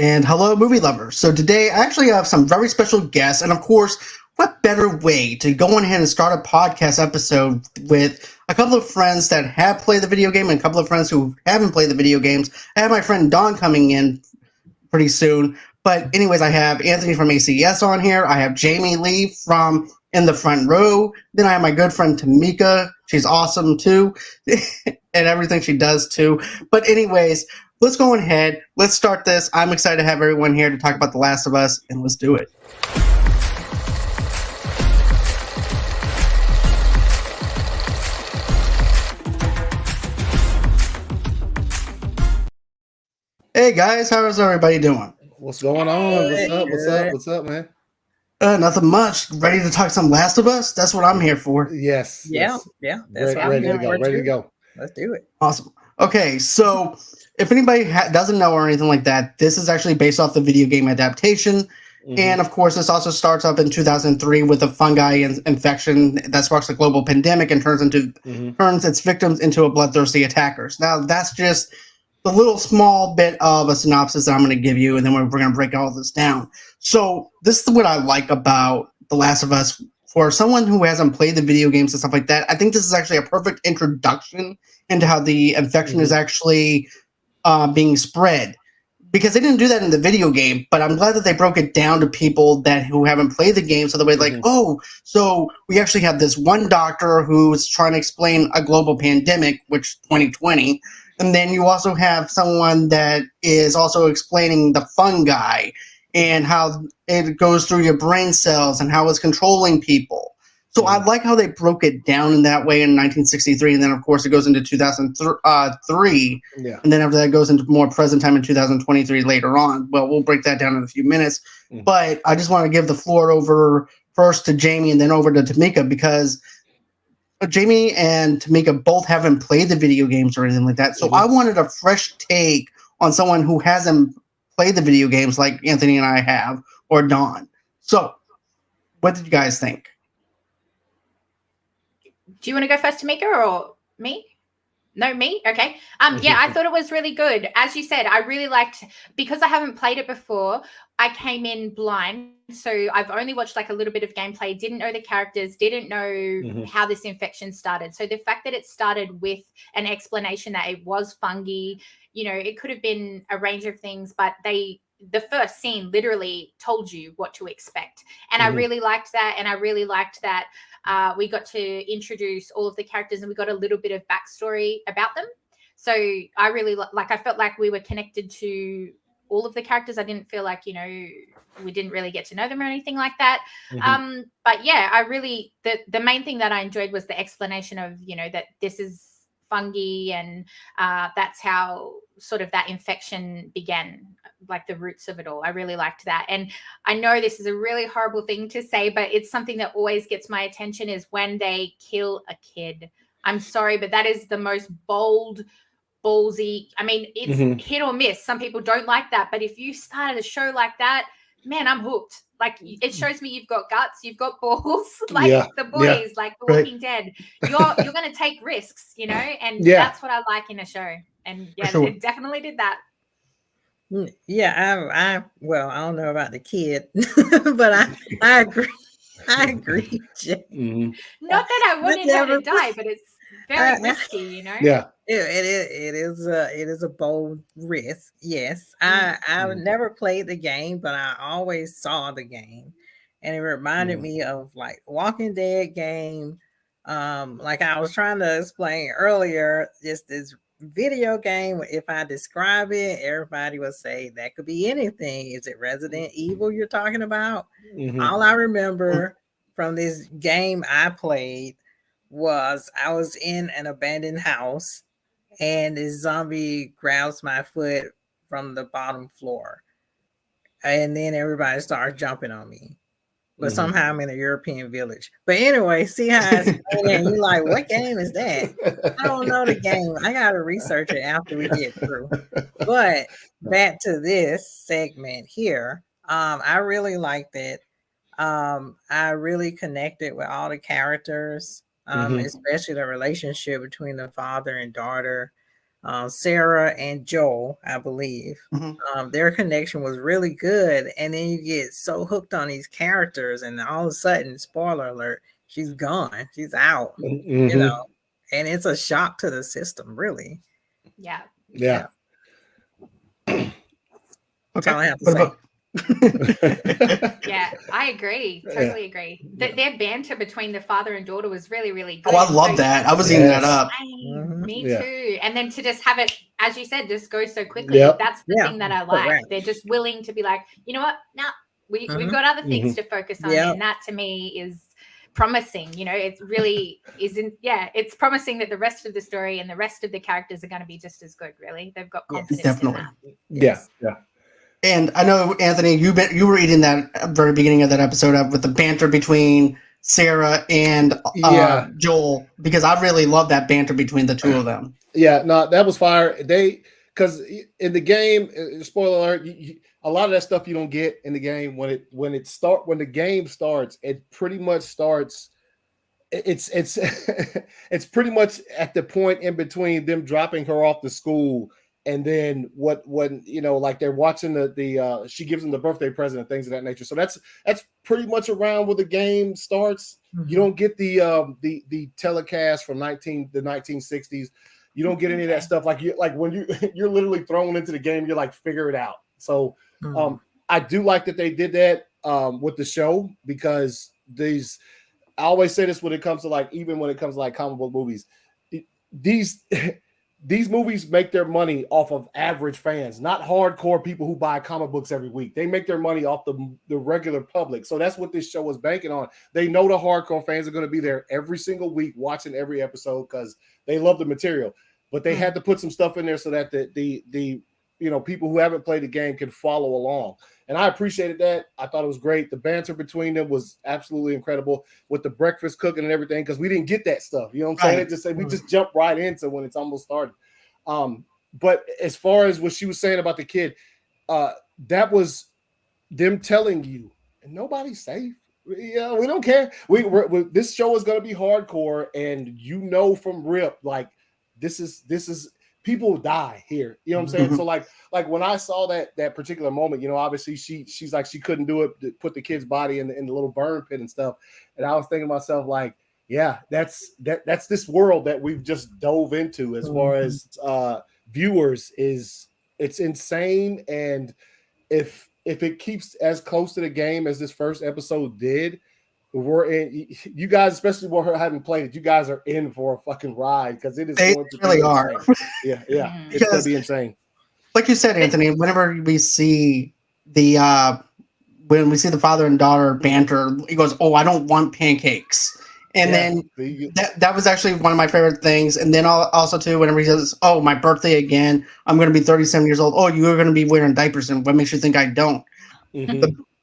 And hello, movie lovers. So today I actually have some very special guests, and of course, what better way to go on ahead and start a podcast episode with a couple of friends that have played the video game and a couple of friends who haven't played the video games. I have my friend Don coming in pretty soon. But anyways, I have Anthony from ACS on here. I have Jamie Lee from In the Front Row. Then I have my good friend Tomeka. She's awesome too, and everything she does too. But anyways, let's go ahead. Let's start this. I'm excited to have everyone here to talk about The Last of Us, and let's do it. Hey guys, how's everybody doing? What's going on? What's up, man? Nothing much. Ready to talk some Last of Us? That's what I'm here for. Yes. Yeah. That's ready to go. Let's do it. Awesome. Okay, so if anybody doesn't know or anything like that, this is actually based off the video game adaptation. Mm-hmm. And of course, this also starts up in 2003 with a fungi infection that sparks a global pandemic and turns its victims into a bloodthirsty attackers. Now, that's just the little small bit of a synopsis that I'm going to give you, and then we're going to break all this down. So this is what I like about The Last of Us. For someone who hasn't played the video games and stuff like that, I think this is actually a perfect introduction into how the infection is actually being spread. Because they didn't do that in the video game, but I'm glad that they broke it down to people who haven't played the game, so the way so we actually have this one doctor who's trying to explain a global pandemic, which 2020, and then you also have someone that is also explaining the fungi and how it goes through your brain cells and how it's controlling people. So I like how they broke it down in that way in 1963, and then of course it goes into 2003, and then after that it goes into more present time in 2023 later on. Well, we'll break that down in a few minutes, but I just want to give the floor over first to Jamie and then over to Tomeka, because Jamie and Tomeka both haven't played the video games or anything like that. So I wanted a fresh take on someone who hasn't played the video games like Anthony and I have, or Dawn. So what did you guys think? Do you want to go first, Tomeka, or me? No, me? Okay. Yeah, I thought it was really good. As you said, I really liked, because I haven't played it before, I came in blind. So I've only watched like a little bit of gameplay, didn't know the characters, didn't know how this infection started. So the fact that it started with an explanation that it was fungi, it could have been a range of things, but the first scene literally told you what to expect. And I really liked that. And I really liked that we got to introduce all of the characters and we got a little bit of backstory about them. So I really I felt like we were connected to all of the characters. I didn't feel like, we didn't really get to know them or anything like that. But yeah, I really, the main thing that I enjoyed was the explanation of, that this is fungi and that's how sort of that infection began, like the roots of it all. I really liked that. And I know this is a really horrible thing to say, but it's something that always gets my attention, is when they kill a kid. I'm sorry, but that is the most bold, ballsy. I mean, it's hit or miss. Some people don't like that, but if you started a show like that, man, I'm hooked. Like, it shows me you've got guts, you've got balls, like the boys, like The Walking Dead. You're going to take risks, and that's what I like in a show. And it definitely did that. Yeah, I don't know about the kid, but I agree. I agree. Not that I wanted her to die, but it's very risky, Yeah, it is a bold risk. Yes, I never played the game, but I always saw the game, and it reminded me of like Walking Dead game. Like I was trying to explain earlier, just this video game, if I describe it, everybody would say that could be anything. Is it Resident Evil you're talking about? All I remember from this game I played was I was in an abandoned house and this zombie grabs my foot from the bottom floor, and then everybody starts jumping on me. But somehow I'm in a European village. But anyway, see how it's and you're like, what game is that? I don't know the game. I gotta research it after we get through. But back to this segment here. I really liked it. I really connected with all the characters, especially the relationship between the father and daughter. Sarah and Joel, I believe. Their connection was really good, and then you get so hooked on these characters, and all of a sudden, spoiler alert, she's gone, she's out, you know, and it's a shock to the system, really. Yeah. That's all I have to say. Yeah, I agree. Totally agree. Their banter between the father and daughter was really, really good. Oh, I love that. I was eating that up. Me too. And then to just have it, as you said, just go so quickly. That's the thing that I like. Correct. They're just willing to be like, you know what? Now we've got other things to focus on. And that to me is promising. You know, it really isn't. Yeah, it's promising that the rest of the story and the rest of the characters are going to be just as good. Really, they've got confidence. Definitely. In that. Yeah. And I know, Anthony, you were reading that at the very beginning of that episode with the banter between Sarah and Joel, because I really love that banter between the two of them. Yeah, no, that was fire. Because in the game, spoiler alert, a lot of that stuff you don't get in the game when the game starts. It pretty much starts. It's it's pretty much at the point in between them dropping her off to school. And then when you know, like they're watching the she gives them the birthday present and things of that nature. So that's pretty much around where the game starts. You don't get the telecast from the 1960s. You don't get any of that stuff. Like when you're literally thrown into the game, you're like, figure it out. So I do like that they did that with the show, because I always say this when it comes to comic book movies, these movies make their money off of average fans, not hardcore people who buy comic books every week. They make their money off the regular public. So that's what this show is banking on. They know the hardcore fans are going to be there every single week watching every episode because they love the material. But they had to put some stuff in there so that the people who haven't played the game can follow along. And I appreciated that. I thought it was great. The banter between them was absolutely incredible with the breakfast cooking and everything, because we didn't get that stuff. You know what I'm saying? We just jumped right into when it's almost started. But as far as what she was saying about the kid, that was them telling you, and nobody's safe. Yeah, we don't care. This show is going to be hardcore, and from rip, like this is people die here. You know what I'm saying? So like when I saw that particular moment, obviously she's like, she couldn't do it to put the kid's body in the little burn pit and stuff. And I was thinking to myself, like, yeah, that's this world that we've just dove into as far as viewers. It's insane. And if it keeps as close to the game as this first episode did, you guys, especially who haven't played it, you guys are in for a fucking ride, because it is they going to really be are. Yeah. It's going to be insane. Like you said, Anthony, whenever we see when we see the father and daughter banter, he goes, "Oh, I don't want pancakes." And then that was actually one of my favorite things. And then also too, whenever he says, "Oh, my birthday again, I'm going to be 37 years old. Oh, you're going to be wearing diapers, and what makes you think I don't?"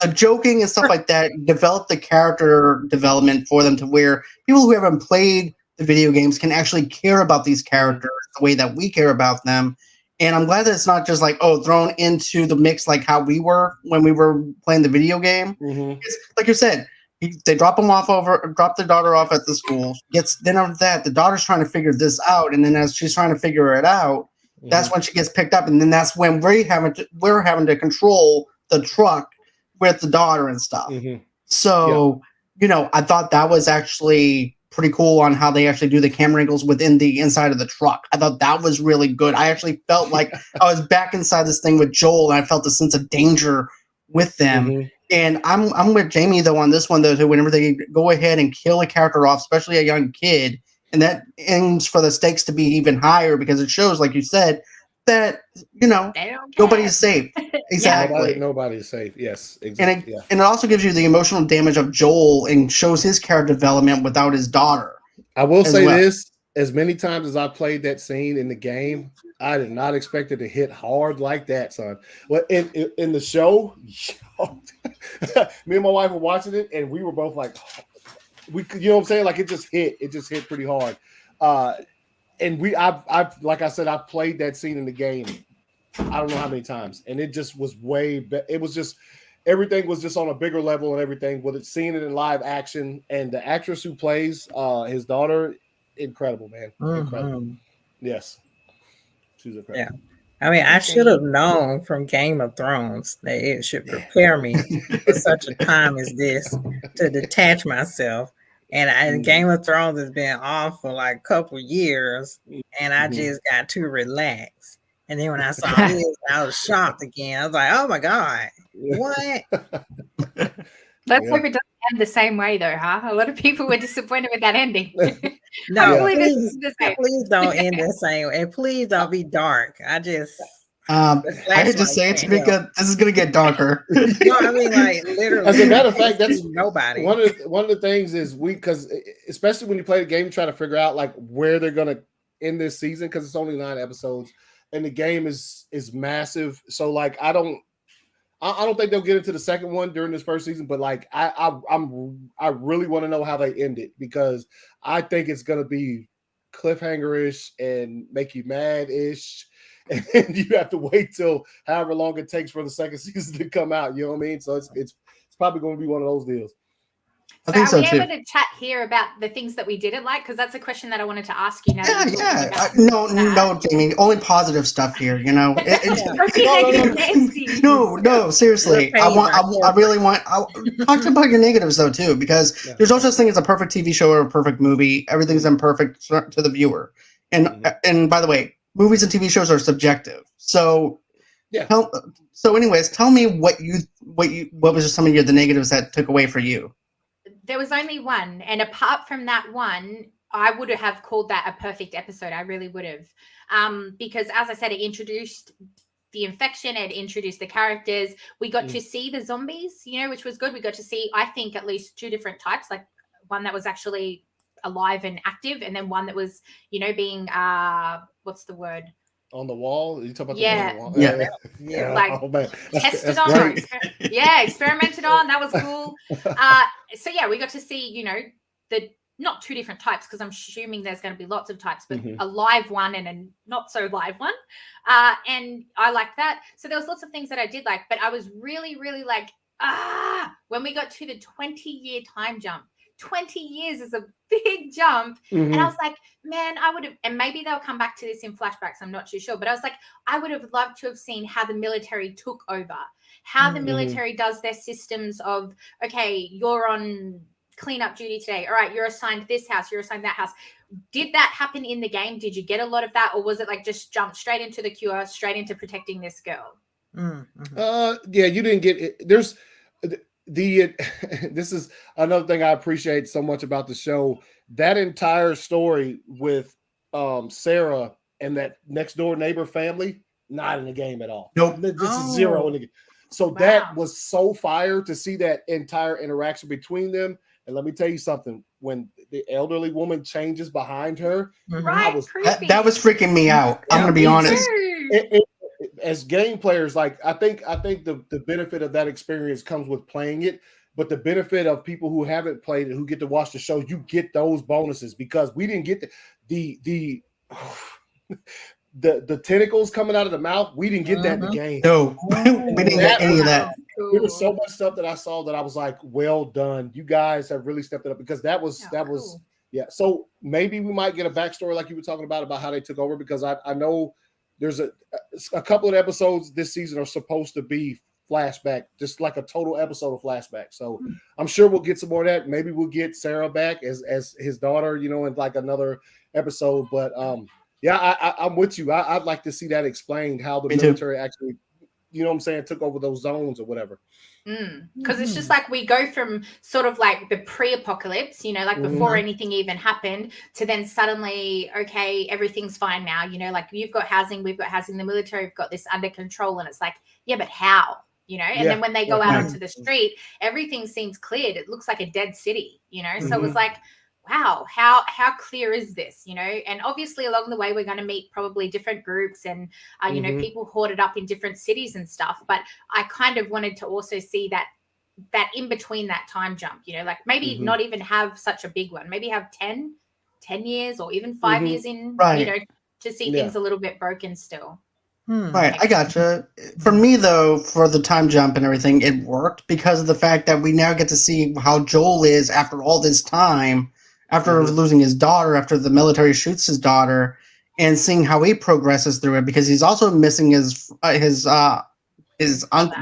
The joking and stuff like that developed the character development for them to where people who haven't played the video games can actually care about these characters the way that we care about them. And I'm glad that it's not just like, thrown into the mix like how we were when we were playing the video game. Like you said, they drop the daughter off at the school. Then after that, the daughter's trying to figure this out, and then as she's trying to figure it out, that's when she gets picked up, and then that's when we're having to control the truck with the daughter and stuff. So, I thought that was actually pretty cool on how they actually do the camera angles within the inside of the truck. I thought that was really good. I actually felt like I was back inside this thing with Joel, and I felt a sense of danger with them. And I'm with Jamie though on this one though too. Whenever they go ahead and kill a character off, especially a young kid, and that aims for the stakes to be even higher, because it shows, like you said, that nobody's safe. Exactly. Nobody's safe. Yes, exactly. And it also gives you the emotional damage of Joel and shows his character development without his daughter. I will say this: as many times as I played that scene in the game, I did not expect it to hit hard like that, son. But in the show, me and my wife were watching it, and we were both like, you know what I'm saying? Like it just hit pretty hard. And I've like I said, I've played that scene in the game. I don't know how many times, and it just was it was just, everything was just on a bigger level and everything. With it, seeing it in live action, and the actress who plays his daughter, incredible, man, incredible. Yes. She's incredible. Yeah. I mean, I should have known from Game of Thrones that it should prepare me for such a time as this to detach myself. And Game of Thrones has been off for like a couple years, and I just got too relaxed. And then when I saw this, I was shocked again. I was like, "Oh my god, what?" Let's hope it doesn't end the same way, though, huh? A lot of people were disappointed with that ending. No, please don't end the same way. And please don't be dark. I could just say it, Tomeka. This is gonna get darker. No, I mean, like, literally. As a matter of fact, that's nobody. One of the things is because especially when you play the game, you try to figure out like where they're gonna end this season because it's only 9 episodes and the game is massive. So like I don't think they'll get into the second one during this first season, but like I really want to know how they end it because I think it's gonna be cliffhanger-ish and make you mad-ish. And you have to wait till however long it takes for the second season to come out. You know what I mean? So it's probably going to be one of those deals. I think so so too. Are we too. able to chat here about the things that we didn't like? Because that's a question that I wanted to ask you. Now No, Jamie. Only positive stuff here. You know. No, seriously. I really want. Talk about your negatives though too, because there's no such thing as a perfect TV show or a perfect movie. Everything's imperfect to the viewer. And by the way, movies and TV shows are subjective. So anyways, tell me what was just some of the negatives that took away for you. There was only one, and apart from that one, I would have called that a perfect episode. I really would have, because as I said, it introduced the infection, it introduced the characters. We got to see the zombies, which was good. We got to see, I think, at least 2 different types, like one that was actually alive and active, and then one that was, being what's the word? On the wall? You talk about the wall? Yeah. Like tested on. Experimented on. That was cool. So yeah, we got to see, the not 2 different types, because I'm assuming there's going to be lots of types, but a live one and a not so live one. And I like that. So there was lots of things that I did like, but I was really, really like, when we got to the 20-year time jump. 20 years is a big jump. And I was like, man, I would have, and maybe they'll come back to this in flashbacks, I'm not too sure, but I was like, I would have loved to have seen how the military took over, how the military does their systems of, okay, you're on cleanup duty today. All right, you're assigned this house, you're assigned that house. Did that happen in the game? Did you get a lot of that? Or was it like just jump straight into the cure, straight into protecting this girl? Yeah, you didn't get it. There's this is another thing I appreciate so much about the show. That entire story with Sarah and that next door neighbor family, not in the game at all. Nope. This is 0 in the game. So that was so fire to see that entire interaction between them. And let me tell you something, when the elderly woman changes behind her, right, that was freaking me out. I'm gonna be honest. As game players, like I think the benefit of that experience comes with playing it, but the benefit of people who haven't played it, who get to watch the show, you get those bonuses because we didn't get the tentacles coming out of the mouth. We didn't get that in the game. No, we didn't get any of that. There was so much stuff that I saw that I was like, well done. You guys have really stepped it up because that was yeah. So maybe we might get a backstory like you were talking about how they took over, because I know there's a couple of episodes this season are supposed to be flashback, just like a total episode of flashback. So I'm sure we'll get some more of that. Maybe we'll get Sarah back as his daughter, in like another episode. But I'm with you. I'd like to see that explained, how the military actually, took over those zones or whatever. Because it's just like we go from sort of like the pre-apocalypse, like before anything even happened, to then suddenly, okay, everything's fine now. Like you've got housing, we've got housing, the military have got this under control, and it's like, yeah, but how? And then when they go out onto the street, everything seems cleared. It looks like a dead city, So it was like, wow, how clear is this, And obviously along the way, we're going to meet probably different groups and, people hoarded up in different cities and stuff. But I kind of wanted to also see that in between that time jump, like maybe not even have such a big one, maybe have 10 years or even 5 years in, to see things a little bit broken still. Right, I gotcha. For me, though, for the time jump and everything, it worked because of the fact that we now get to see how Joel is after all this time, after losing his daughter, after the military shoots his daughter, and seeing how he progresses through it, because he's also missing his uncle.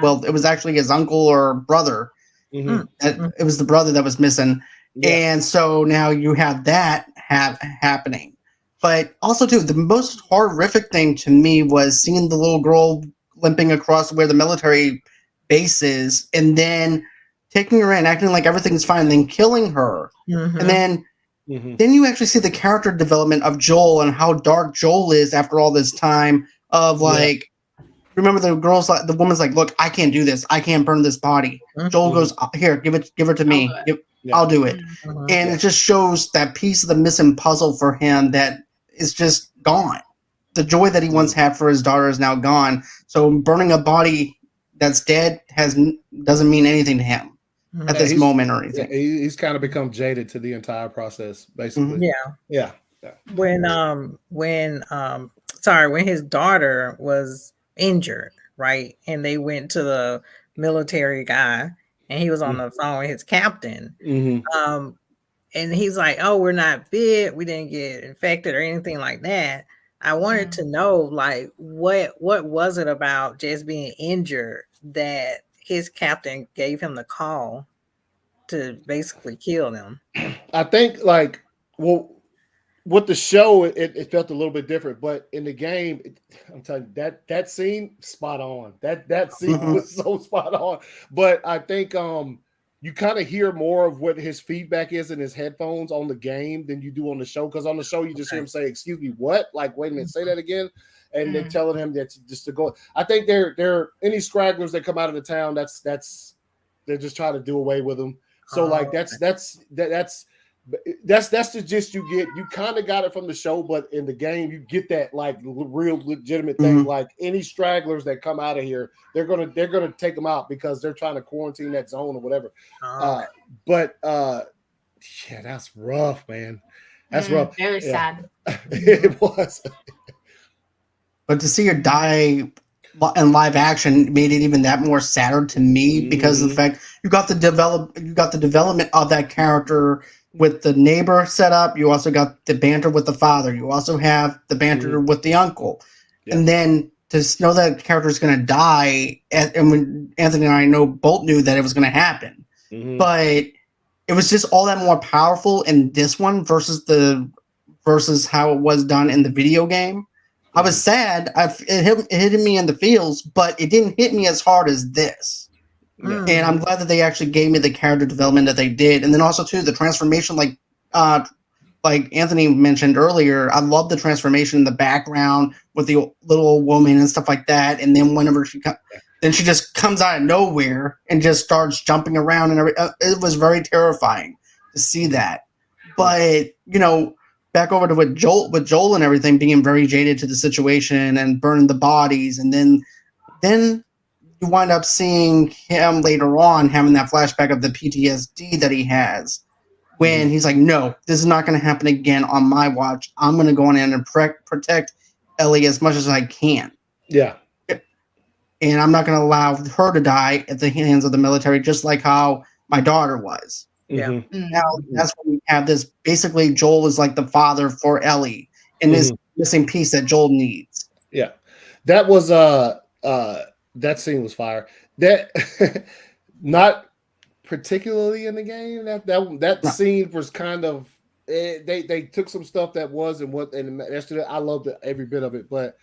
Well, it was actually his uncle or brother. It was the brother that was missing. Yeah. And so now you have that happening. But also, too, the most horrific thing to me was seeing the little girl limping across where the military base is, and then taking her in, acting like everything's fine, and then killing her. And then you actually see the character development of Joel and how dark Joel is after all this time of like, remember the girl's like, the woman's like, look, I can't do this. I can't burn this body. Joel goes, here, give it to me. I'll do it. And it just shows that piece of the missing puzzle for him that is just gone. The joy that he once had for his daughter is now gone. So burning a body that's dead doesn't mean anything to him at this moment or anything. He's kind of become jaded to the entire process, basically. Yeah. When his daughter was injured, right, and they went to the military guy, and he was on the phone with his captain, and he's like, "Oh, we're not bit. We didn't get infected or anything like that." I wanted to know, like, what was it about just being injured that his captain gave him the call to basically kill them? I think, like, well, with the show, it felt a little bit different, but in the game, I'm telling you, that scene, spot on. That scene was so spot on. But I think you kind of hear more of what his feedback is in his headphones on the game than you do on the show. Because on the show, you just hear him say, "Excuse me, what?" Like, wait a minute, say that again. And they're telling him that just to go. I think they're any scragglers that come out of the town. That's they're just trying to do away with them. So like that's the gist you get. You kind of got it from the show, but in the game, you get that like real legitimate thing. Like any stragglers that come out of here, they're gonna take them out because they're trying to quarantine that zone or whatever. But that's rough, man. That's rough. Very sad. It was. But to see her die in live action made it even that more sadder to me because of the fact you got the development of that character with the neighbor set up. You also got the banter with the father. You also have the banter with the uncle. And then to know that the character is going to die, and when Anthony and I both knew that it was going to happen, but it was just all that more powerful in this one versus how it was done in the video game. I was sad. It hit me in the feels, but it didn't hit me as hard as this. And I'm glad that they actually gave me the character development that they did. And then also, too, the transformation, like Anthony mentioned earlier, I love the transformation in the background with the little woman and stuff like that. And then whenever she just comes out of nowhere and just starts jumping around. And it was very terrifying to see that. But, back over to with Joel and everything being very jaded to the situation and burning the bodies, and then you wind up seeing him later on having that flashback of the PTSD that he has when he's like, no, this is not going to happen again on my watch. I'm going to go in and protect Ellie as much as I can. Yeah. And I'm not going to allow her to die at the hands of the military, just like how my daughter was. Yeah. Now that's when we have this. Basically, Joel is like the father for Ellie, and this missing piece that Joel needs. Yeah, that was that scene was fire. That not particularly in the game. That scene was kind of they took some stuff that was and that's I loved every bit of it. But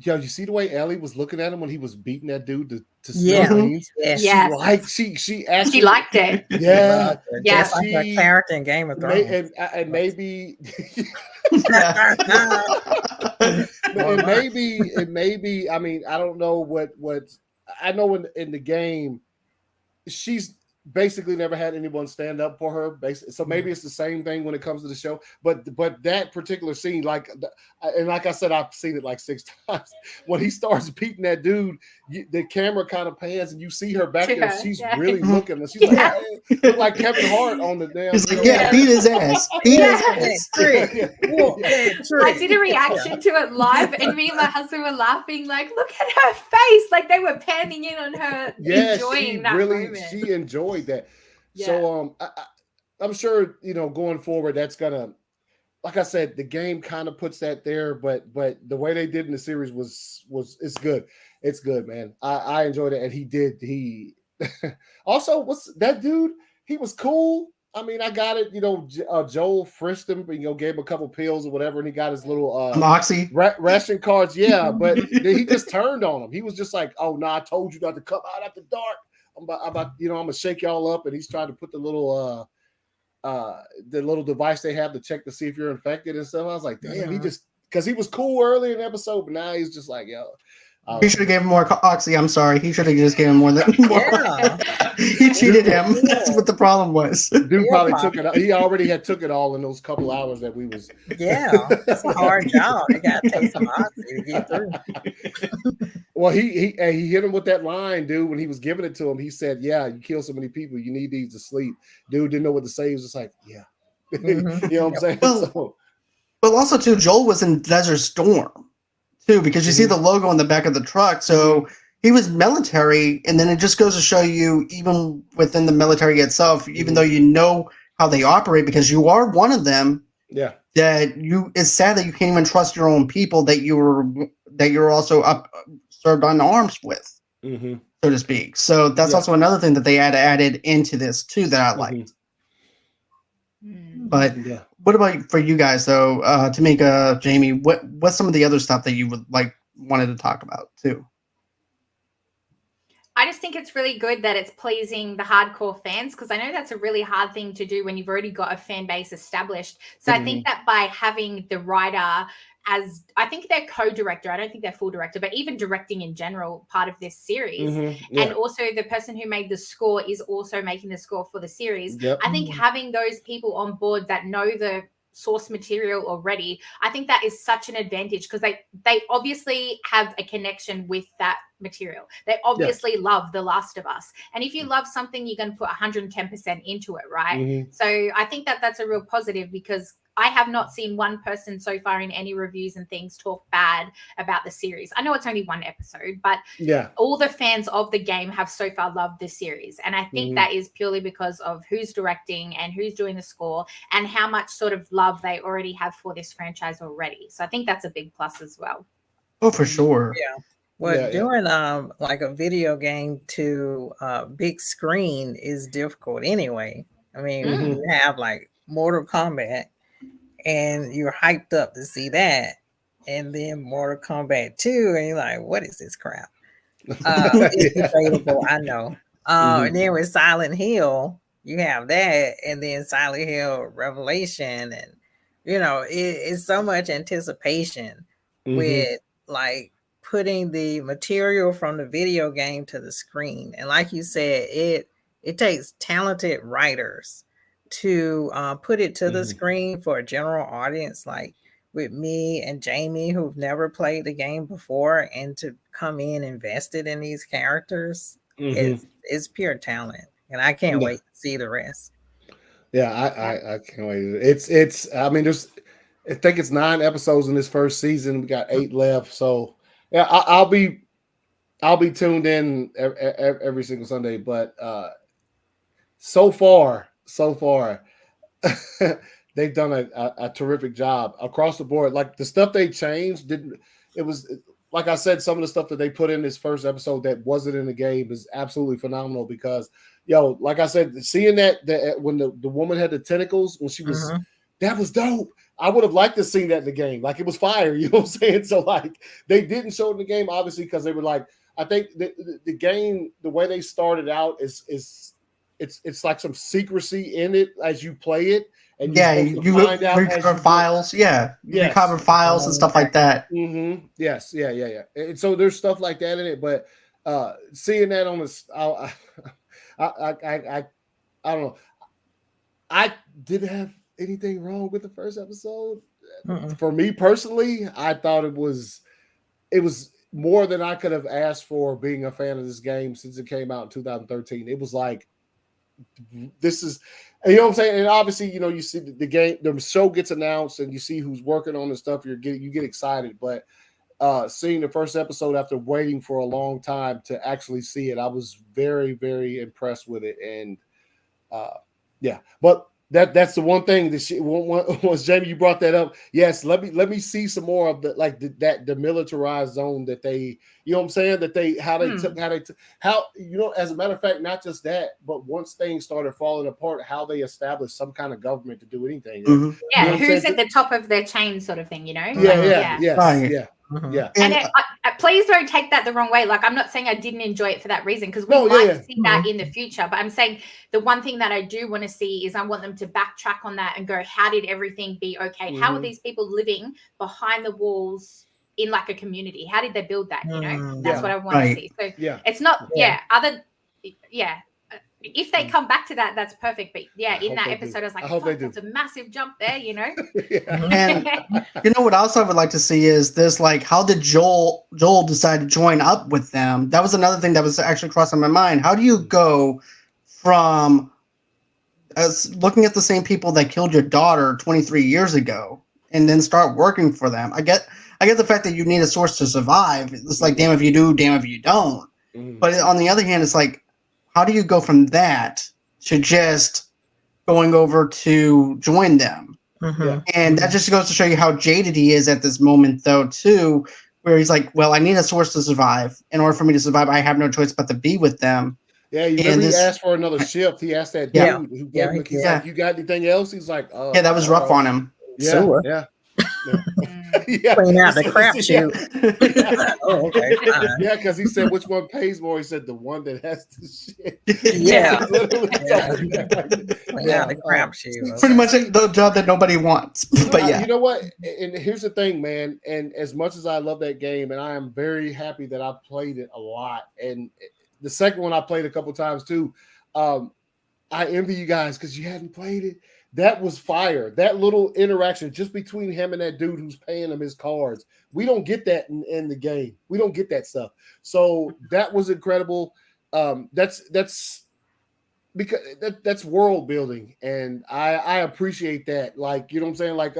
you see the way Ellie was looking at him when he was beating that dude to smithereens? She actually liked it. Yeah. Just like a character in Game of Thrones. And maybe maybe I mean, I don't know what I know in the game she's basically never had anyone stand up for her. So maybe it's the same thing when it comes to the show. But that particular scene, like I said, I've seen it like 6 times. When he starts beating that dude, the camera kind of pans and you see her back there. She's really looking. And she's like, hey, look like Kevin Hart on the damn. He's like, beat his ass. Beat his ass. I did a reaction to it live, and me and my husband were laughing. Like, look at her face. Like they were panning in on her, enjoying that moment. She enjoyed that. So I'm sure going forward that's gonna like I said, the game kind of puts that there, but the way they did in the series was it's good. It's good, man. I enjoyed it, and he also, what's that dude? He was cool. I mean, I got it. Joel frisked him, gave him a couple pills or whatever, and he got his little Moxie ration cards. Yeah, but he just turned on him. He was just like, "Oh no, I told you not to come out after dark. I'm gonna shake y'all up." And he's trying to put the little device they have to check to see if you're infected and stuff. I was like, damn, he just, because he was cool early in the episode, but now he's just like, yo. He should have gave him more oxy. I'm sorry. He should have just given him more than more. Yeah. He cheated him. That's what the problem was. Dude probably took it. He already had took it all in those couple hours that we was. Yeah, that's a hard job. You got to take some oxy to get through. Well, he hit him with that line, dude. When he was giving it to him, he said, "Yeah, you kill so many people, you need these to sleep." Dude didn't know what to say. He was just like, "Yeah," Mm-hmm. You know what I'm saying? Well, but also too, Joel was in Desert Storm too, because you see the logo on the back of the truck. So he was military, and then it just goes to show you, even within the military itself, even though you know how they operate, because you are one of them. Yeah. That it's sad that you can't even trust your own people that you're also served on arms with, so to speak. So that's also another thing that they added into this too that I liked. But what about for you guys though, Tomeka, Jamie? What's some of the other stuff that you would wanted to talk about too? I just think it's really good that it's pleasing the hardcore fans, because I know that's a really hard thing to do when you've already got a fan base established. So I think that by having the writer as, I think they're co-director, I don't think they're full director, but even directing in general, part of this series. And also the person who made the score is also making the score for the series. I think having those people on board that know the source material already, I think that is such an advantage, because they obviously have a connection with that material. They obviously love The Last of Us, and if you love something, you're going to put 110% into it, right? So I think that that's a real positive, because I have not seen one person so far in any reviews and things talk bad about the series. I know it's only one episode, but all the fans of the game have so far loved the series. And I think that is purely because of who's directing and who's doing the score and how much sort of love they already have for this franchise already. So I think that's a big plus as well. Oh, for sure. Yeah. Well, doing like a video game to big screen is difficult anyway. I mean, you have like Mortal Kombat, and you're hyped up to see that, and then Mortal Kombat 2, and you're like, what is this crap? It's debatable, I know. And then with Silent Hill, you have that, and then Silent Hill Revelation, and it's so much anticipation with like putting the material from the video game to the screen. And like you said, it takes talented writers to put it to the screen for a general audience, like with me and Jamie, who've never played the game before, and to come in invested in these characters. It's pure talent, and I can't wait to see the rest. Yeah, I can't wait. It's I mean, I think it's 9 episodes in this first season. We got 8 left, so yeah, I'll be tuned in every single Sunday. But so far, they've done a terrific job across the board. Like the stuff they changed it was like I said, some of the stuff that they put in this first episode that wasn't in the game is absolutely phenomenal, because like I said, seeing that when the woman had the tentacles, when she was that was dope. I would have liked to see that in the game. Like, it was fire, you know what I'm saying? So like they didn't show it in the game, obviously, because they were like, I think the game, the way they started out is it's like some secrecy in it as you play it. And you recover files. Recover files and stuff like that. Yes. Yeah. And so there's stuff like that in it. But seeing that on this, I don't know. I didn't have anything wrong with the first episode. For me personally, I thought it was more than I could have asked for, being a fan of this game since it came out in 2013. It was like, this is, you know what I'm saying? And obviously, you see the game, the show gets announced, and you see who's working on the stuff. You get excited, but seeing the first episode after waiting for a long time to actually see it, I was very, very impressed with it. And but That's the one thing that once Jamie, you brought that up. Yes, let me see some more of the that demilitarized zone that they, you know what I'm saying, that they how as a matter of fact, not just that, but once things started falling apart, how they established some kind of government to do anything. Mm-hmm. Yeah, you know who's at the top of their chain, sort of thing, you know? Yeah. And please don't take that the wrong way. Like, I'm not saying I didn't enjoy it for that reason, because we might see that in the future. But I'm saying the one thing that I do want to see is I want them to backtrack on that and go, how did everything be okay? How are these people living behind the walls in like a community? How did they build that? You know, that's what I want to see. So it's not, if they come back to that, that's perfect. But in that episode, I was like, that's a massive jump there, you know? And you know what else I would like to see is this, like, how did Joel decide to join up with them? That was another thing that was actually crossing my mind. How do you go from looking at the same people that killed your daughter 23 years ago and then start working for them? I get the fact that you need a source to survive. It's like, damn if you do, damn if you don't. But on the other hand, it's like, how do you go from that to just going over to join them? And that just goes to show you how jaded he is at this moment, though, too, where he's like, well, I need a source to survive. In order for me to survive, I have no choice but to be with them. Yeah, you remember he asked for another shift. He asked that dude who gave him, he's like, you got anything else? He's like, yeah, that was rough on him. Yeah. Clean out the crap shoot. Okay. Yeah, because he said, which one pays more? He said, the one that has the shit. Clean out the crap shoot. Pretty much the job that nobody wants. But you know what? And here's the thing, man. And as much as I love that game, and I am very happy that I played it a lot. And the second one I played a couple times too. I envy you guys because you hadn't played it. That was fire. That little interaction just between him and that dude who's paying him his cards. We don't get that in the game. We don't get that stuff. So that was incredible. That's because that's world building, and I appreciate that. Like, you know what I'm saying? Like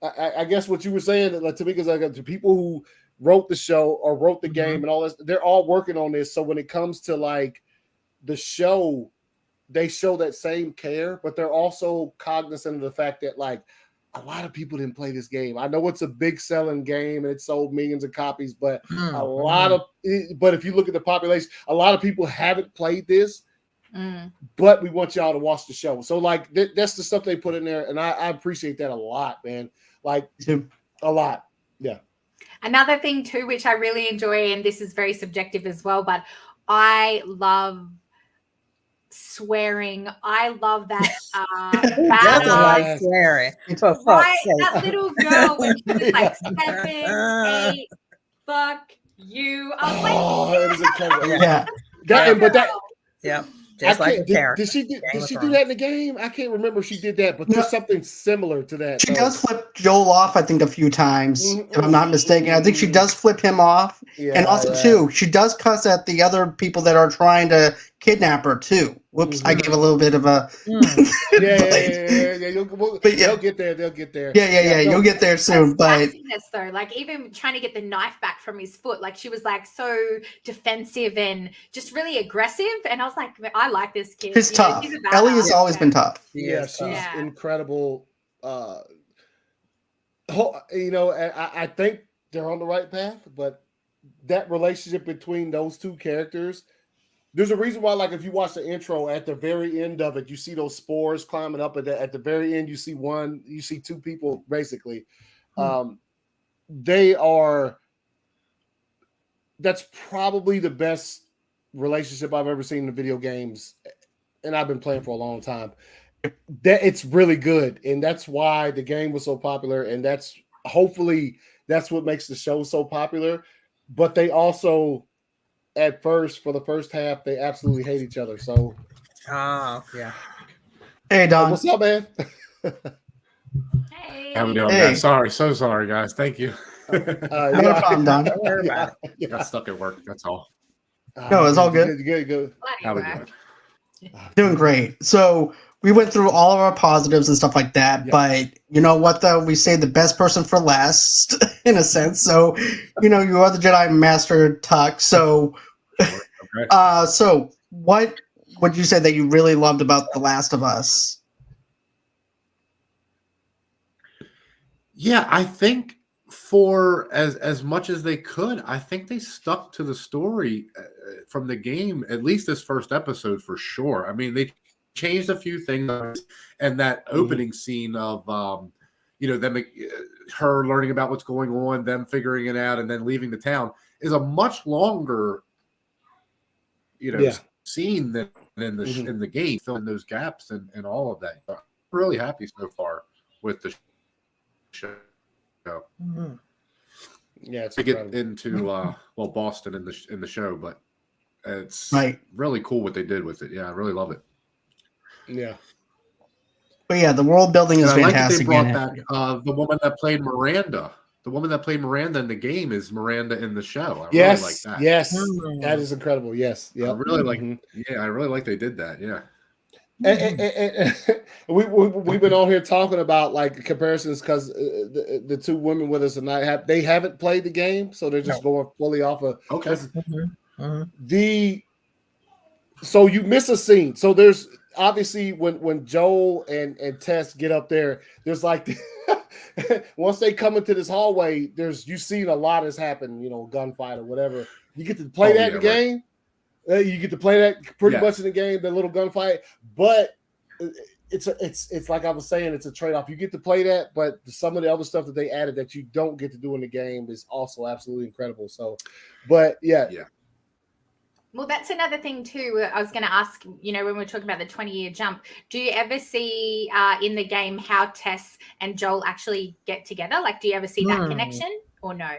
I guess what you were saying, like, to me, because like the people who wrote the show or wrote the game and all this, they're all working on this. So when it comes to like the show, they show that same care, but they're also cognizant of the fact that like a lot of people didn't play this game. I know it's a big selling game and it sold millions of copies, but but if you look at the population, a lot of people haven't played this, but we want y'all to watch the show. So like that's the stuff they put in there. And I appreciate that a lot, man. Like a lot. Yeah. Another thing too, which I really enjoy, and this is very subjective as well, but I love swearing. I love that like swearing. That little girl when she was like 7, 8, fuck you. I was like, just like did she do that in the game? I can't remember if she did that, but there's something similar to that. She does flip Joel off, I think, a few times, if I'm not mistaken. I think she does flip him off. And also, too, she does cuss at the other people that are trying to kidnap her, too. Whoops, I gave a little bit of a... They'll get there. They'll get there. You'll get there soon. But though, like, even trying to get the knife back from his foot, like, she was like so defensive and just really aggressive. And I was like, I like this kid. She's tough. Ellie has always been tough. Yeah, she's incredible. You know, I think they're on the right path, but that relationship between those two characters, there's a reason why, like, if you watch the intro, at the very end of it, you see those spores climbing up. At the very end, you see two people, basically. That's probably the best relationship I've ever seen in the video games, and I've been playing for a long time. That it's really good, and that's why the game was so popular, and hopefully that's what makes the show so popular. But they also, at first, for the first half, they absolutely hate each other. So, yeah. Hey, Don. What's up, man? Hey. How we doing, guys? So sorry, guys. Thank you. No problem, Don. Don't worry about it. Got stuck at work. That's all. No, it's all good. Good. How we doing? Doing great. So we went through all of our positives and stuff like that, but you know what, though? We say the best person for last, in a sense. So, you know, you are the Jedi Master, Tuck. So, so what would you say that you really loved about The Last of Us? Yeah, I think for as much as they could, I think they stuck to the story from the game, at least this first episode for sure. I mean, they changed a few things, and that opening scene of them, her learning about what's going on, them figuring it out, and then leaving the town is a much longer, scene than in the in the game, filling those gaps and all of that. I'm really happy so far with the show. Mm-hmm. Yeah, it's to get into Boston in the show, but it's really cool what they did with it. Yeah, I really love it. Yeah. But yeah, the world building is fantastic. Like that they brought back the woman that played Miranda. The woman that played Miranda in the game is Miranda in the show. I really like that. Yes, that is incredible. Yes, I really like. Yeah, I really like they did that. Yeah. And we've been on here talking about like comparisons because the two women with us tonight they haven't played the game, so they're just going fully off of So you miss a scene. So there's obviously when Joel and Tess get up there, there's like once they come into this hallway, you've seen a lot has happened, gunfight or whatever. You get to play that in the game. You get to play that pretty much in the game, the little gunfight. But it's like I was saying, it's a trade-off. You get to play that, but some of the other stuff that they added that you don't get to do in the game is also absolutely incredible. So, but yeah. Well, that's another thing too. I was going to ask, when we're talking about the 20-year jump, do you ever see in the game how Tess and Joel actually get together? Like, do you ever see that connection or no?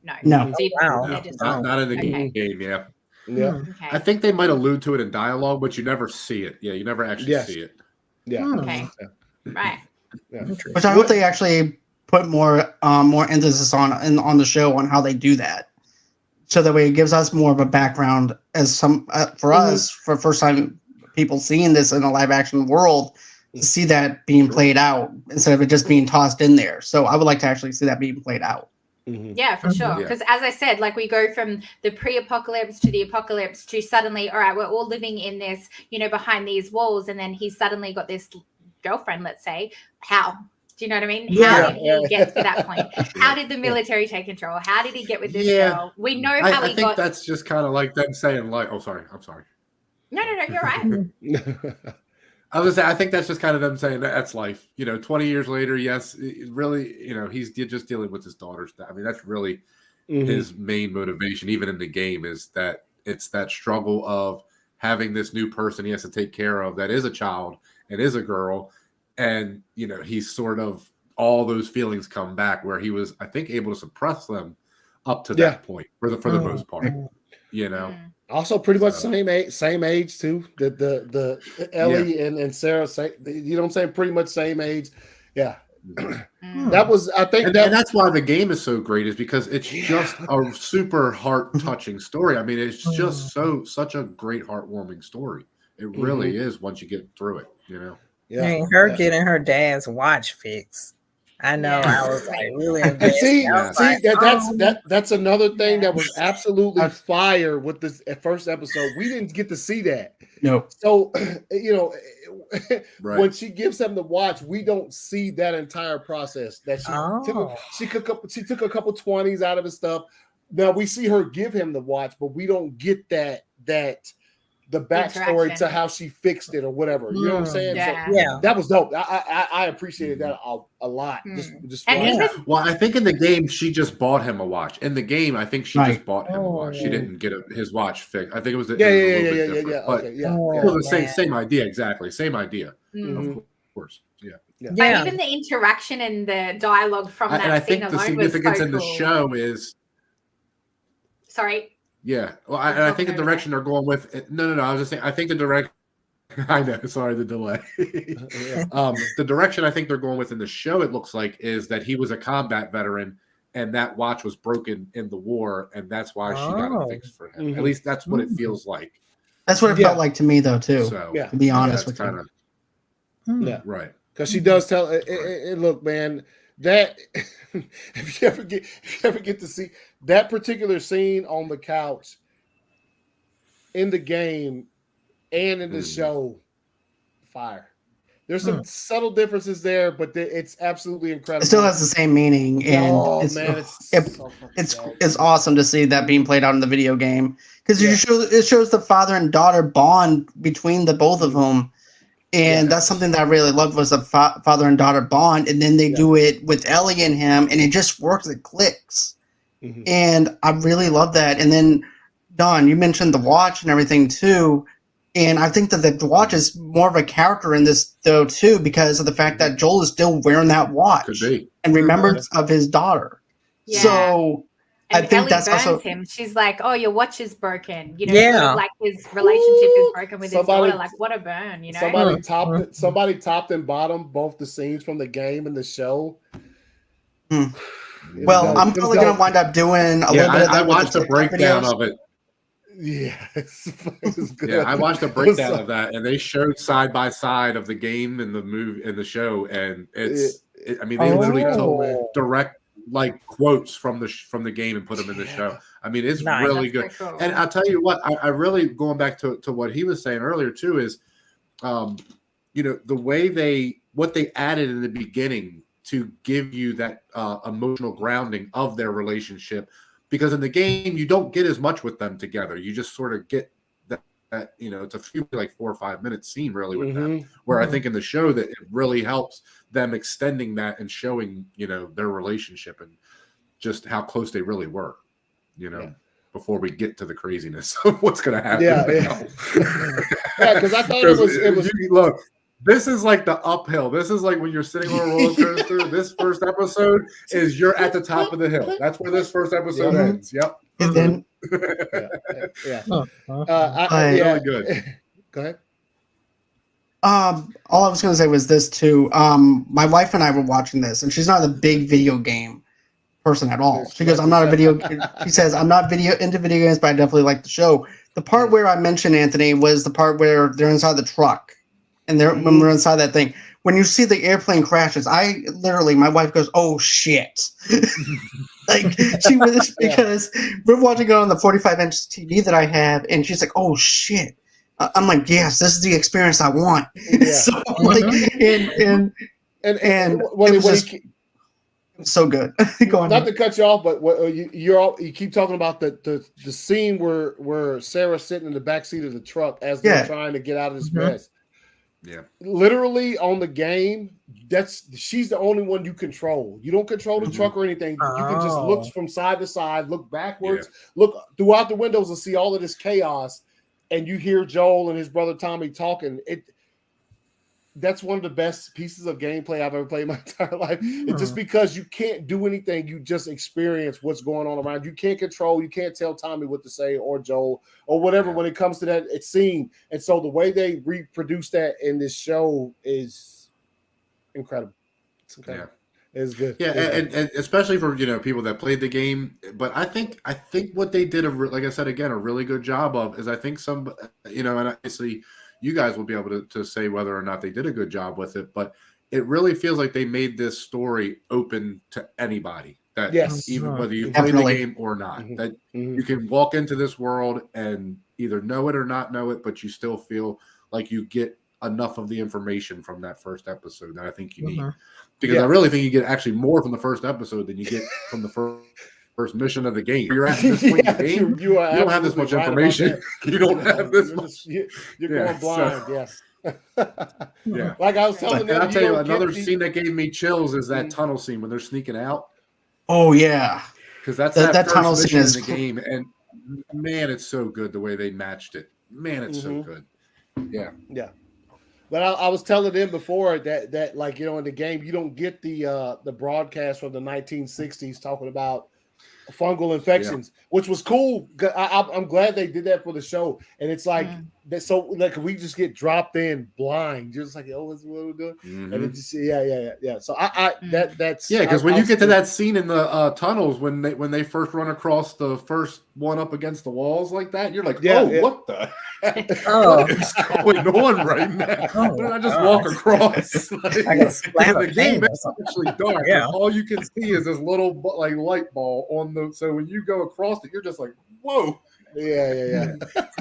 No. Not in the game. Yeah. Yeah. Okay. I think they might allude to it in dialogue, but you never see it. Yeah, you never actually see it. Yeah. Okay. Right. Yeah. Which I hope they actually put more emphasis on the show on how they do that, so that way it gives us more of a background as for us, for first time people seeing this in a live action world, to see that being played out instead of it just being tossed in there. So I would like to actually see that being played out. Yeah, for sure. Because as I said, like we go from the pre-apocalypse to the apocalypse to suddenly, all right, we're all living in this, behind these walls, and then he's suddenly got this girlfriend, let's say. How? Do you know what I mean? How did he get to that point? How did the military take control? How did he get with this girl? We know how he got. I think that's just kind of like them saying, like, oh, sorry, I'm sorry. No, you're right. I was gonna say, I think that's just kind of them saying that's life. 20 years later, yes, really, he's just dealing with his daughter's death. I mean, that's really his main motivation, even in the game, is that it's that struggle of having this new person he has to take care of that is a child and is a girl. And, he's sort of all those feelings come back where he was, I think, able to suppress them up to that point for the most part, Also, pretty much same age too. The Ellie and Sarah, you know what I'm saying? Pretty much same age. Yeah. That was, I think, and that's why the game is so great, is because it's just a super heart touching story. I mean, it's just such a great heartwarming story. It really is once you get through it. Yeah. And her getting her dad's watch fixed. I know. I was like really invested. That's another thing that was absolutely fire with this first episode. We didn't get to see that. No. So when she gives him the watch, we don't see that entire process. That she took a couple 20s out of his stuff. Now we see her give him the watch, but we don't get that the backstory to how she fixed it or whatever. You know what I'm saying? Yeah. So, that was dope. I appreciated that a lot. Just well, I think in the game she just bought him a watch. In the game, I think she just bought him a watch. She didn't get his watch fixed. I think it was a little bit different. But it was the same idea, exactly. Same idea. Of course. Yeah. But even the interaction and the dialogue from that and I scene think the alone significance was so in the cool. show is. Sorry. Yeah, well, I think the direction they're going with. No. I was just saying. I think the direct. I know. Sorry, the delay. The direction I think they're going with in the show, it looks like, is that he was a combat veteran, and that watch was broken in the war, and that's why she got it fixed for him. At least that's what it feels like. That's what it felt like to me, though, too. So, to be honest with you. Yeah, right. Because she does tell. Look, man. That if you ever get to see that particular scene on the couch in the game and in the show, fire. There's some subtle differences there, but it's absolutely incredible. It still has the same meaning, and it's awesome to see that being played out in the video game because it shows the father and daughter bond between the both of them, and that's something that I really loved was the father and daughter bond, and then they do it with Ellie and him, and it just works. It clicks, and I really love that. And then Don, you mentioned the watch and everything too. And I think that the watch is more of a character in this, though, too, because of the fact that Joel is still wearing that watch and remembrance of his daughter. Yeah. So and I think Ellie that's burns also him. She's like, "Oh, your watch is broken." You know, sort of like his relationship is broken with his daughter. Like, what a burn, you know? Somebody topped and bottom both the scenes from the game and the show. Well, I'm probably going to wind up doing a little bit of that. I watched a breakdown of it. Yeah, I watched a breakdown of that, and they showed side by side of the game and the movie and the show, and they literally took direct quotes from the game and put them in the show. I mean, it's really good. Cool. And I'll tell you what, I really going back to what he was saying earlier too is, the way what they added in the beginning to give you that emotional grounding of their relationship. Because in the game, you don't get as much with them together. You just sort of get that it's a few 4 or 5 minute scene really with them. Where I think in the show that it really helps them extending that and showing, their relationship and just how close they really were, before we get to the craziness of what's going to happen. Yeah, because I thought it was look. This is like the uphill. This is like when you're sitting on a roller coaster. This first episode is you're at the top of the hill. That's where this first episode ends. Yep. And then, really good. Go ahead. All I was going to say was this too. My wife and I were watching this, and she's not a big video game person at all. She goes, "I'm not a video." She says, "I'm not into video games, but I definitely like the show." The part where I mentioned Anthony was the part where they're inside the truck. And when we're inside that thing, when you see the airplane crashes, my wife goes, "Oh shit!" She was because we're watching it on the 45-inch TV that I have, and she's like, "Oh shit!" I'm like, "Yes, this is the experience I want." Yeah. So and it was so good. Go on. Not to cut you off, but you keep talking about the scene where Sarah's sitting in the back seat of the truck as they're trying to get out of this mess. Yeah, literally on the game, she's the only one you control. You don't control the truck or anything. You can just look from side to side, look backwards, look throughout the windows and see all of this chaos. And you hear Joel and his brother Tommy talking. That's one of the best pieces of gameplay I've ever played in my entire life. It's just because you can't do anything, you just experience what's going on around. You can't control, you can't tell Tommy what to say or Joel or whatever when it comes to that scene. And so the way they reproduce that in this show is incredible. It's incredible. Yeah. It's good. Yeah, and especially for people that played the game. But I think what they did, like I said again, a really good job of is I think and obviously you guys will be able to say whether or not they did a good job with it, but it really feels like they made this story open to anybody. That even whether you play the game or not, that you can walk into this world and either know it or not know it, but you still feel like you get enough of the information from that first episode that I think you need. Because I really think you get actually more from the first episode than you get from the first mission of the game. You're at this point in the game, you don't have this much information. You don't have this much. You're going blind, yes. Yeah. Like I was telling them, I'll tell you, another scene that gave me chills is that tunnel scene when they're sneaking out. Oh, yeah. Because that's that tunnel scene in the game. And man, it's so good the way they matched it. Man, it's so good. Yeah. Yeah. But I was telling them before that in the game, you don't get the broadcast from the 1960s talking about fungal infections, which was cool. I'm glad they did that for the show. And it's like that. So we just get dropped in blind, just like, oh, that's what we're doing. And it just yeah. So that's because when you get to that scene in the tunnels when they first run across the first one up against the walls like that, you're like, what the heck? What is going on right now? Did I just walk across? The game is actually dark. Yeah. All you can see is this little light ball on the. So when you go across it, you're just like, whoa. Yeah.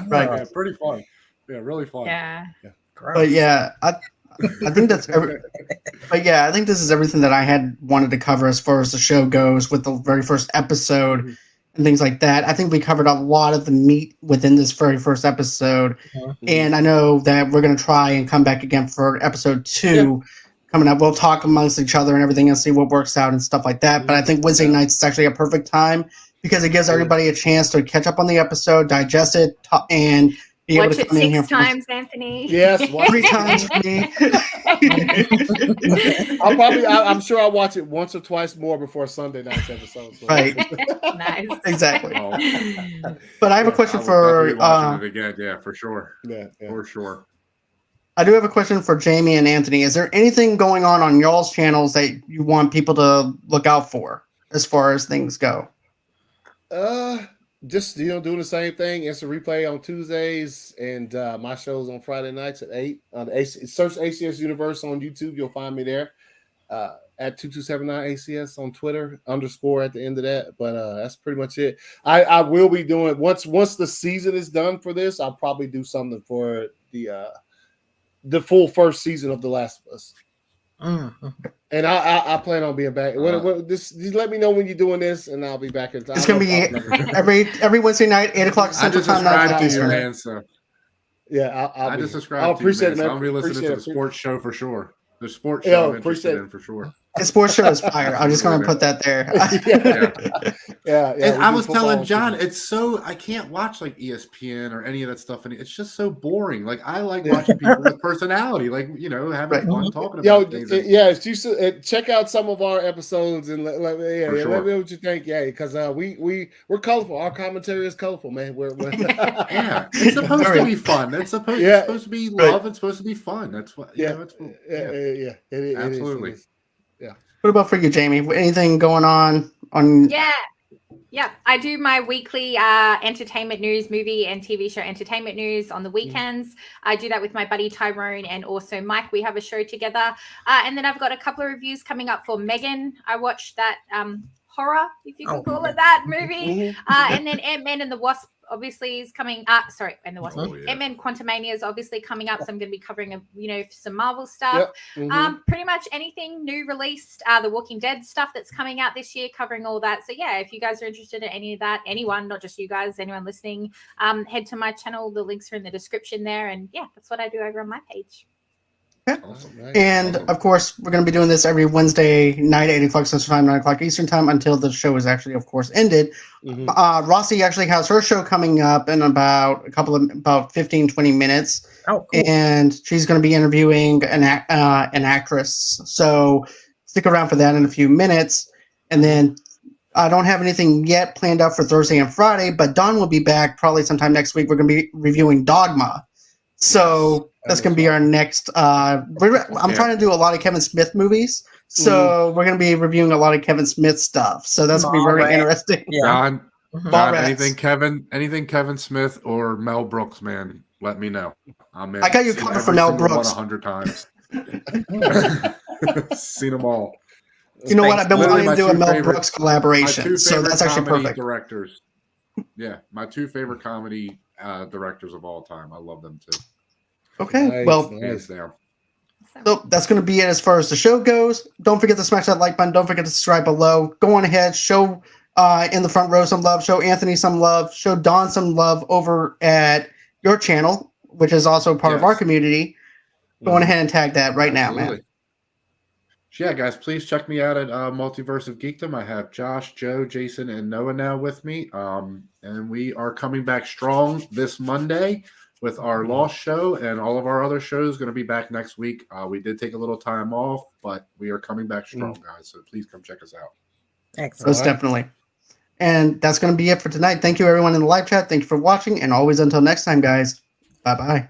Right. Yeah, pretty fun. Yeah, really fun. Yeah. But yeah, I think that's but yeah, I think this is everything that I had wanted to cover as far as the show goes with the very first episode and things like that. I think we covered a lot of the meat within this very first episode. And I know that we're going to try and come back again for episode 2 coming up. We'll talk amongst each other and everything and see what works out and stuff like that. But I think Wednesday nights is actually a perfect time because it gives everybody a chance to catch up on the episode, digest it, and be able Watch to it come in here 6 times, Anthony. Yes, 3 times for me. I'm sure I'll watch it once or twice more before Sunday night's episode. So. Right. Nice. Exactly. Oh, But I have a question I will for definitely watch it again. Yeah, for sure. Yeah. For sure. I do have a question for Jamie and Anthony. Is there anything going on y'all's channels that you want people to look out for as far as things go? Just doing the same thing. Instant replay on Tuesdays, and my shows on Friday nights at 8. Search ACS Universe on YouTube. You'll find me there. At 2279 ACS on Twitter, _ at the end of that. But that's pretty much it. I will be doing once the season is done for this. I'll probably do something for the full first season of The Last of Us. And I plan on being back. Just let me know when you're doing this, and I'll be back in time. It's going to be every Wednesday night, 8 o'clock Central Time. I just subscribed to you, man. So yeah, I just subscribed to you, man. So I'll be listening to the sports show for sure. The sports show I'm interested in for sure. The sports show is fire. I'm just going to put that there. Yeah. And I was telling John, it's so I can't watch like ESPN or any of that stuff, and it's just so boring. Like I like watching people with personality, like having fun talking about things. Check out some of our episodes and let me know what you think. Yeah, because we're colorful. Our commentary is colorful, man. Yeah, it's supposed to be fun. It's supposed to be love. It's supposed to be fun. That's what. Yeah. Absolutely. What about for you, Jamie? Anything going on? Yeah. I do my weekly entertainment news, movie and TV show entertainment news on the weekends. I do that with my buddy Tyrone and also Mike. We have a show together. And then I've got a couple of reviews coming up for Megan. I watched that horror, if you can call it that, movie. And then Ant-Man and the Wasp obviously is coming up. And the Wasp. Ant-Man Quantumania is obviously coming up. So I'm going to be covering, some Marvel stuff. Pretty much anything new released. The Walking Dead stuff that's coming out this year, covering all that. So yeah, if you guys are interested in any of that, anyone, not just you guys, anyone listening, head to my channel. The links are in the description there. And yeah, that's what I do over on my page. Okay. Awesome. And of course, we're going to be doing this every Wednesday night, 8 o'clock Central Time, 9 o'clock Eastern Time, until the show is actually, of course, ended. Rossie actually has her show coming up in about 15, 20 minutes. Oh, cool. And she's going to be interviewing an actress. So stick around for that in a few minutes. And then I don't have anything yet planned out for Thursday and Friday, but Dawn will be back probably sometime next week. We're going to be reviewing Dogma. So that's going to be our next. I'm trying to do a lot of Kevin Smith movies. So we're going to be reviewing a lot of Kevin Smith stuff. So that's going to be very interesting. Yeah. John, anything Kevin Smith or Mel Brooks, man, let me know. I'm in. I got you covered for Mel Brooks 100 times. Seen them all. You know what? I've been wanting to do a Mel Brooks collaboration. So that's actually perfect. Directors. Yeah, my 2 favorite comedy directors of all time. I love them too. Okay, nice. So that's going to be it as far as the show goes. Don't forget to smash that like button. Don't forget to subscribe below. Go on ahead, show in the front row some love. Show Anthony some love. Show Dawn some love over at your channel, which is also part of our community. Go on ahead and tag that right now, man. Yeah, guys, please check me out at Multiverse of Geekdom. I have Josh, Joe, Jason, and Noah now with me. And we are coming back strong this Monday with our Lost show, and all of our other shows going to be back next week. We did take a little time off, but we are coming back strong, guys. So please come check us out. Excellent. Most definitely. And that's going to be it for tonight. Thank you, everyone in the live chat. Thank you for watching. And always until next time, guys. Bye-bye.